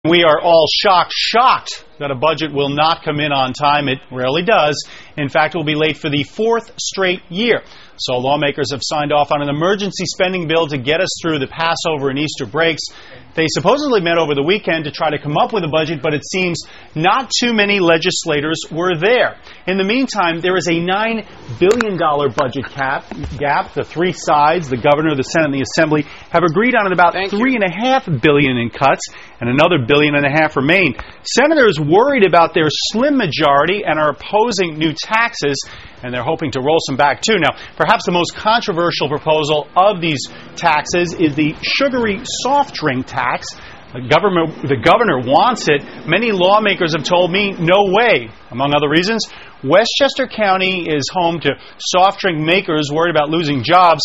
We are all shocked that a budget will not come in on time. It rarely does. In fact, it will be late for the fourth straight year. So lawmakers have signed off on an emergency spending bill to get us through the Passover and Easter breaks. They supposedly met over the weekend to try to come up with a budget, but it seems not too many legislators were there. In the meantime, there is a $9 billion budget gap. The three sides, the governor, the Senate, and the Assembly, have agreed on about $3.5 billion in cuts, and another $1.5 billion remain. Senators worried about their slim majority and are opposing new taxes, and they're hoping to roll some back too. Now, perhaps the most controversial proposal of these taxes is the sugary soft drink tax. The governor wants it. Many lawmakers have told me, no way. Among other reasons, Westchester County is home to soft drink makers worried about losing jobs.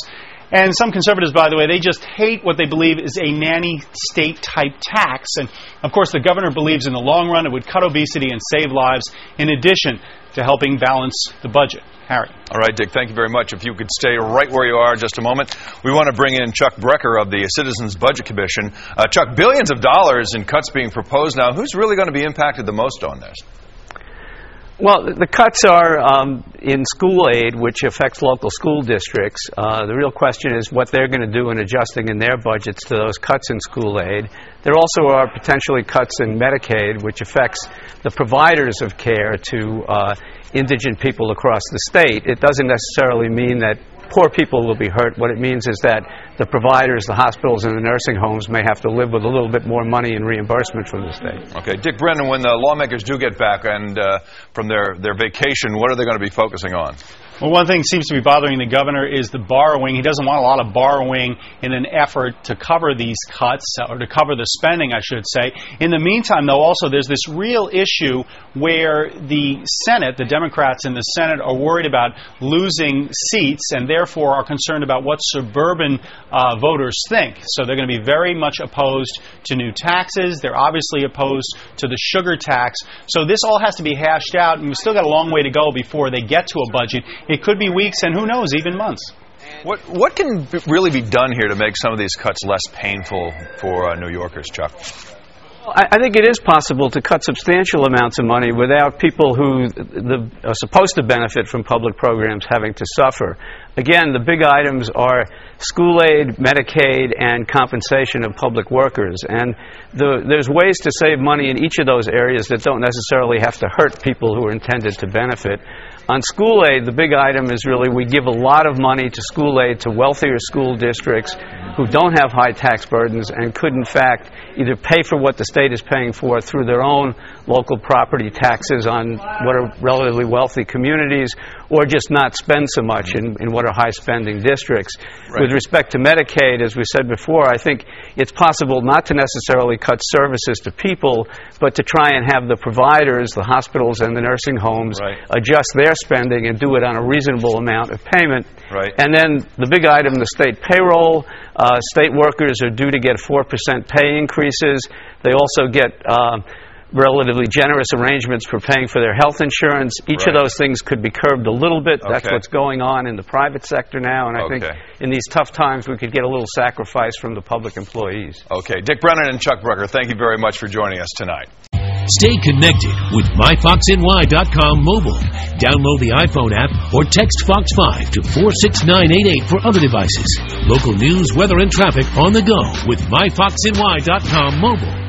And some conservatives, by the way, they just hate what they believe is a nanny state-type tax. And, of course, the governor believes in the long run it would cut obesity and save lives, in addition to helping balance the budget. Harry. All right, Dick, thank you very much. If you could stay right where you are just a moment. We want to bring in Chuck Brecher of the Citizens Budget Commission. Chuck, billions of dollars in cuts being proposed now. Who's really going to be impacted the most on this? Well, the cuts are in school aid, which affects local school districts. The real question is what they're going to do in adjusting in their budgets to those cuts in school aid. There also are potentially cuts in Medicaid, which affects the providers of care to indigent people across the state. It doesn't necessarily mean that poor people will be hurt. What it means is that the providers, the hospitals, and the nursing homes may have to live with a little bit more money in reimbursement from the state. Okay. Dick Brennan, when the lawmakers do get back and from their vacation, what are they going to be focusing on? Well, one thing seems to be bothering the governor is the borrowing. He doesn't want a lot of borrowing in an effort to cover these cuts, or to cover the spending, I should say. In the meantime, though, also there's this real issue where the Senate, the Democrats in the Senate, are worried about losing seats and therefore are concerned about what suburban voters think. So they're going to be very much opposed to new taxes. They're obviously opposed to the sugar tax. So this all has to be hashed out, and we've still got a long way to go before they get to a budget. It could be weeks and, who knows, even months. What can really be done here to make some of these cuts less painful for New Yorkers, Chuck? I think it is possible to cut substantial amounts of money without people who are supposed to benefit from public programs having to suffer. Again, the big items are school aid, Medicaid, and compensation of public workers. And there's ways to save money in each of those areas that don't necessarily have to hurt people who are intended to benefit. On school aid, the big item is really we give a lot of money to school aid to wealthier school districts who don't have high tax burdens and could, in fact, either pay for what the state is paying for through their own local property taxes on what are relatively wealthy communities, or just not spend so much in what are high-spending districts. Right. With respect to Medicaid, as we said before, I think it's possible not to necessarily cut services to people, but to try and have the providers, the hospitals and the nursing homes, adjust their spending and do it on a reasonable amount of payment. Right. And then the big item, the state payroll. State workers are due to get 4% pay increases. They also get relatively generous arrangements for paying for their health insurance. Each of those things could be curbed a little bit. That's what's going on in the private sector now, and I think in these tough times we could get a little sacrifice from the public employees. Okay. Dick Brennan and Chuck Brecher, thank you very much for joining us tonight. Stay connected with myfoxny.com mobile. Download the iPhone app or text Fox5 to 46988 for other devices. Local news, weather, and traffic on the go with myfoxny.com mobile.